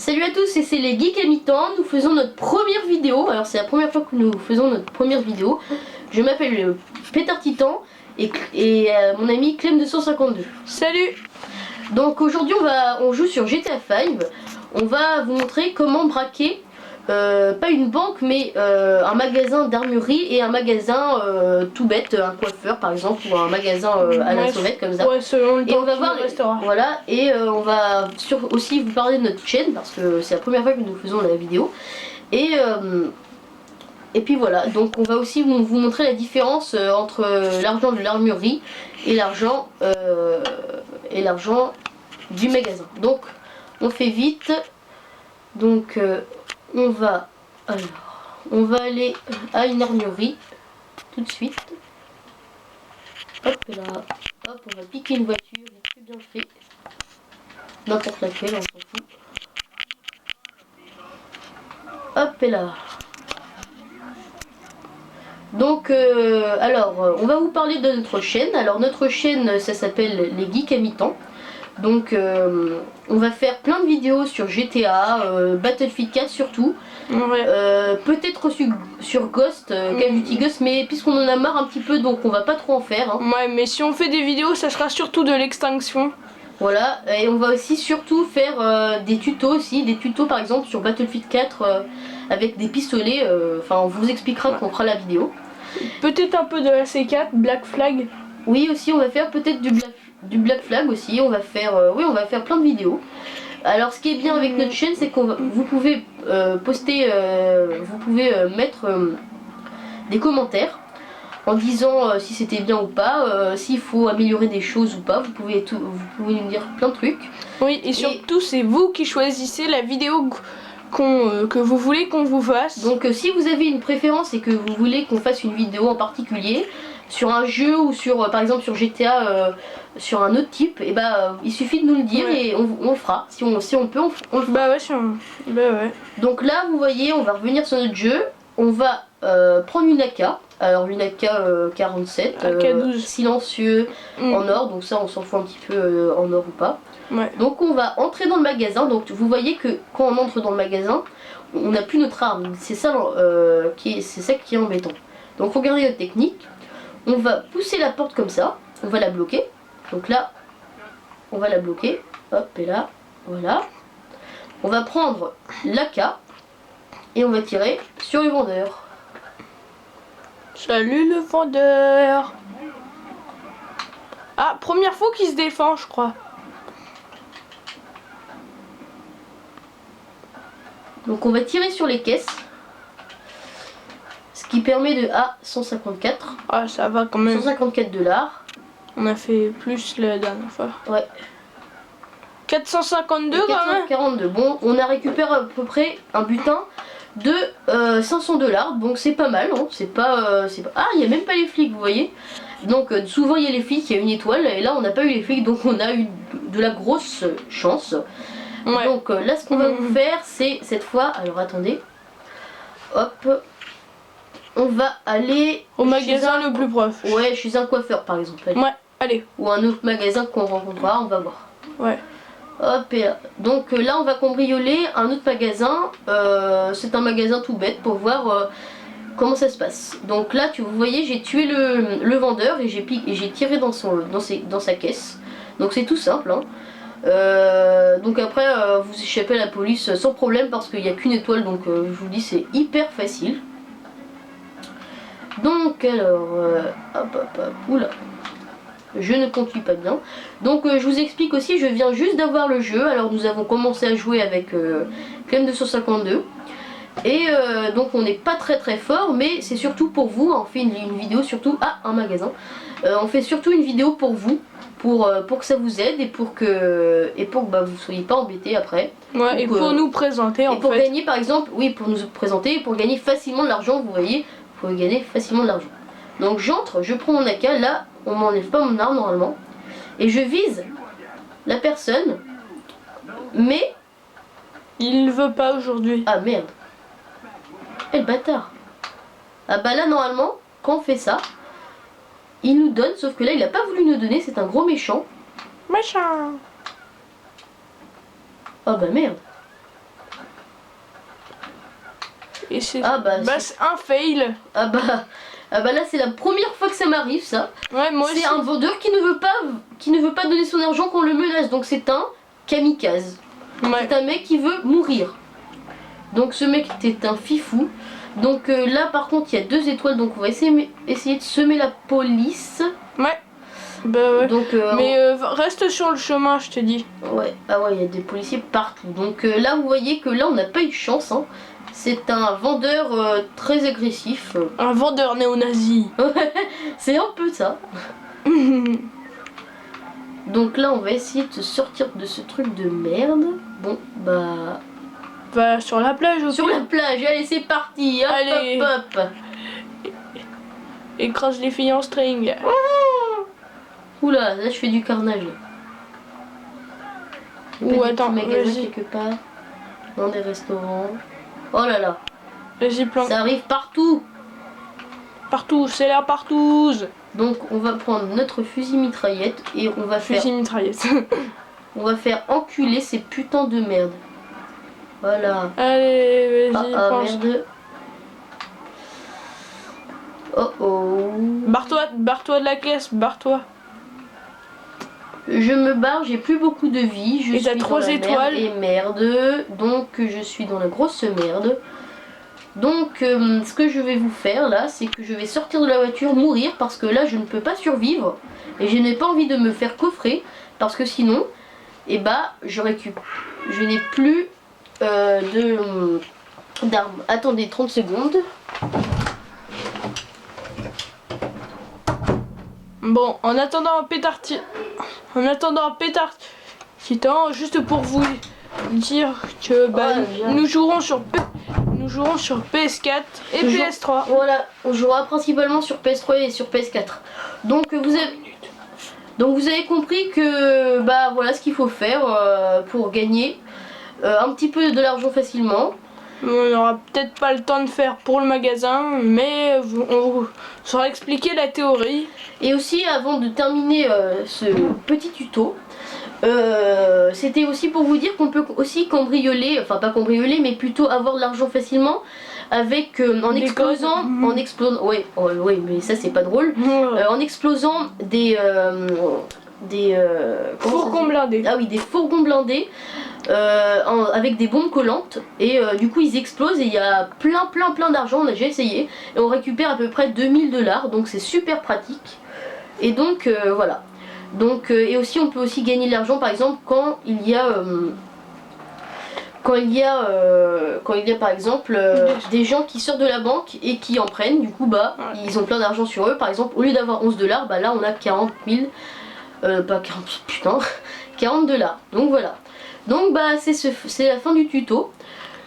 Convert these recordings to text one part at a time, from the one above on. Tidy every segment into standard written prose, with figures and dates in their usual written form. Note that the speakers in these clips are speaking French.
Salut à tous, et c'est les Geeks à mi-temps. Nous faisons notre première vidéo. Alors c'est la première fois que nous faisons notre première vidéo. Je m'appelle Peter Titan et mon ami Clem252. Salut. Donc aujourd'hui on joue sur GTA 5. On va vous montrer comment braquer pas une banque mais un magasin d'armurerie et un magasin tout bête, un coiffeur par exemple, ou un magasin à la sauvette comme ça. Ouais, selon le et on va voir restaurant. Voilà, et on va aussi vous parler de notre chaîne parce que c'est la première fois que nous faisons la vidéo. Et puis voilà, donc on va aussi vous montrer la différence entre l'argent de l'armurerie et l'argent du magasin. Donc on fait vite. Donc on va aller à une armurerie tout de suite. Hop là, hop, on va piquer une voiture, c'est bien fait. N'importe laquelle, on s'en fout. Hop là. Donc on va vous parler de notre chaîne. Alors notre chaîne, ça s'appelle les Geeks à mi-temps. Donc on va faire plein de vidéos sur GTA, Battlefield 4 surtout. Ouais. Peut-être sur Ghost, Call of Duty Ghost, mais puisqu'on en a marre un petit peu, donc on va pas trop en faire. Hein. Ouais, mais si on fait des vidéos, ça sera surtout de l'extinction. Voilà, et on va aussi surtout faire des tutos aussi, des tutos par exemple sur Battlefield 4 avec des pistolets. Enfin, on vous expliquera quand on fera la vidéo. Peut-être un peu de la C4, Black Flag. Oui, aussi on va faire peut-être du Black Flag aussi. On va faire, oui, on va faire plein de vidéos. Alors, ce qui est bien avec notre chaîne, c'est que vous pouvez poster, vous pouvez mettre des commentaires en disant si c'était bien ou pas, s'il faut améliorer des choses ou pas. Vous pouvez nous dire plein de trucs. Oui, et surtout c'est vous qui choisissez la vidéo que vous voulez qu'on vous fasse. Donc si vous avez une préférence et que vous voulez qu'on fasse une vidéo en particulier sur un jeu ou sur par exemple sur GTA, sur un autre type, et il suffit de nous le dire et on le fera. Si on peut, on le fera. Bah ouais. Donc là vous voyez, on va revenir sur notre jeu. On va prendre une AK. Alors une AK-47, AK-12. silencieux, en or, donc ça on s'en fout un petit peu en or ou pas. Ouais. Donc on va entrer dans le magasin, donc vous voyez que quand on entre dans le magasin, on n'a plus notre arme, c'est ça qui est embêtant. Donc regardez notre technique, on va pousser la porte comme ça, on va la bloquer, donc là on va la bloquer, hop et là, voilà. On va prendre l'AK et on va tirer sur le vendeur. Salut le vendeur. Ah, première fois qu'il se défend, je crois. Donc on va tirer sur les caisses. Ce qui permet de 154. Ah, ça va quand même. 154 $. On a fait plus la dernière fois. Ouais. 452 quand même. 442. Bon, on a récupéré à peu près un butin de 500 $. Donc c'est pas mal. Hein. C'est pas. Ah, il n'y a même pas les flics, vous voyez. Donc souvent il y a les flics, il y a une étoile. Et là on n'a pas eu les flics, donc on a eu de la grosse chance. Ouais. Donc là ce qu'on va vous faire, c'est cette fois. Alors attendez. Hop. On va aller au magasin le plus proche. Ouais, chez un coiffeur par exemple. Allez. Ouais, allez. Ou un autre magasin qu'on rencontrera, on va voir. Ouais. Hop, et là. Donc là on va cambrioler un autre magasin. C'est un magasin tout bête pour voir comment ça se passe. Donc là vous voyez, j'ai tué le vendeur et j'ai tiré dans sa caisse. Donc c'est tout simple. Hein. Donc après vous échappez à la police sans problème parce qu'il n'y a qu'une étoile. Donc je vous dis, c'est hyper facile. Donc alors, hop, oula, je ne conduis pas bien. Donc je vous explique aussi, je viens juste d'avoir le jeu. Alors nous avons commencé à jouer avec Clem252. Et donc on n'est pas très fort, mais c'est surtout pour vous. On fait une vidéo surtout à un magasin. On fait surtout une vidéo pour vous, pour que ça vous aide et pour que vous soyez pas embêtés après. Ouais, et pour nous présenter en fait. Et pour gagner par exemple, oui, pour nous présenter, pour gagner facilement de l'argent, vous voyez. Faut gagner facilement de l'argent. Donc j'entre, je prends mon AK, là on m'enlève pas mon arme normalement. Et je vise la personne, mais... il ne veut pas aujourd'hui. Ah merde. Eh le bâtard. Ah bah là normalement, quand on fait ça, il nous donne, sauf que là il a pas voulu nous donner, c'est un gros méchant. Méchant. Oh bah merde. Et c'est Ah bah, c'est un fail. Ah bah là c'est la première fois que ça m'arrive ça. Ouais, moi aussi. C'est un vendeur qui ne veut pas donner son argent quand on le menace. Donc c'est un kamikaze. Ouais. C'est un mec qui veut mourir. Donc ce mec est un fifou. Donc là par contre il y a 2 étoiles. Donc on va essayer de semer la police. Ouais. Bah ouais. Donc, mais reste sur le chemin, je te dis. ouais, ah ouais, il y a des policiers partout. Donc là vous voyez que là on n'a pas eu de chance. Hein. C'est un vendeur très agressif. Un vendeur néo-nazi. C'est un peu ça. Donc là on va essayer de sortir de ce truc de merde. Bon bah... Va sur la plage au Sur pire. la plage, allez c'est parti. Hop Allez. hop hop. Écrase les filles en string. Oula, là je fais du carnage. Ou attends, magasins vas-y. quelque part. Dans des restaurants. Oh là là. Vas-y, plante. Ça arrive partout. Partout, c'est la partouze. Donc on va prendre notre fusil mitraillette et on va Fusil mitraillette. faire enculer ces putains de merde. Voilà. Allez, vas-y, Ah pense. merde. Oh oh. Barre-toi de la caisse, barre-toi. Je me barre, j'ai plus beaucoup de vie. Je Et t'as suis 3 dans la étoiles. merde et merde. Donc je suis dans la grosse merde. Donc ce que je vais vous faire là, c'est que je vais sortir de la voiture, mourir parce que là je ne peux pas survivre. Et je n'ai pas envie de me faire coffrer parce que sinon, eh bah je n'ai plus d'armes. Attendez 30 secondes. Bon, en attendant un pétard titan, juste pour vous dire que bah, bien. nous jouerons sur PS4 et PS3. Voilà, on jouera principalement sur PS3 et sur PS4. Donc vous avez compris que bah voilà ce qu'il faut faire pour gagner un petit peu de l'argent facilement. On n'aura peut-être pas le temps de faire pour le magasin, mais on vous saura expliquer la théorie. Et aussi avant de terminer ce petit tuto, c'était aussi pour vous dire qu'on peut aussi cambrioler, enfin pas cambrioler mais plutôt avoir de l'argent facilement avec en Des explosant, codes. ouais, ouais mais ça c'est pas drôle, en explosant des Fourgons blindés. Ah oui, des fourgons blindés avec des bombes collantes et du coup ils explosent et il y a plein d'argent. On a déjà essayé et on récupère à peu près 2000 $, donc c'est super pratique. Et donc voilà. Donc et aussi on peut aussi gagner de l'argent par exemple quand il y a par exemple des gens qui sortent de la banque et qui en prennent, du coup bah ils ont plein d'argent sur eux. Par exemple au lieu d'avoir 11 $, bah là on a 40 000 pas 40 putain 40 $. Donc voilà. Donc bah c'est la fin du tuto.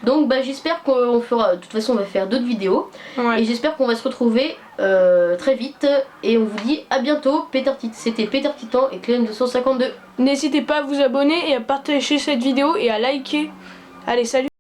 Donc bah j'espère qu'on fera, de toute façon on va faire d'autres vidéos. Ouais. Et j'espère qu'on va se retrouver très vite. Et on vous dit à bientôt. C'était Peter Titan et Clem252. N'hésitez pas à vous abonner et à partager cette vidéo et à liker. Allez, salut!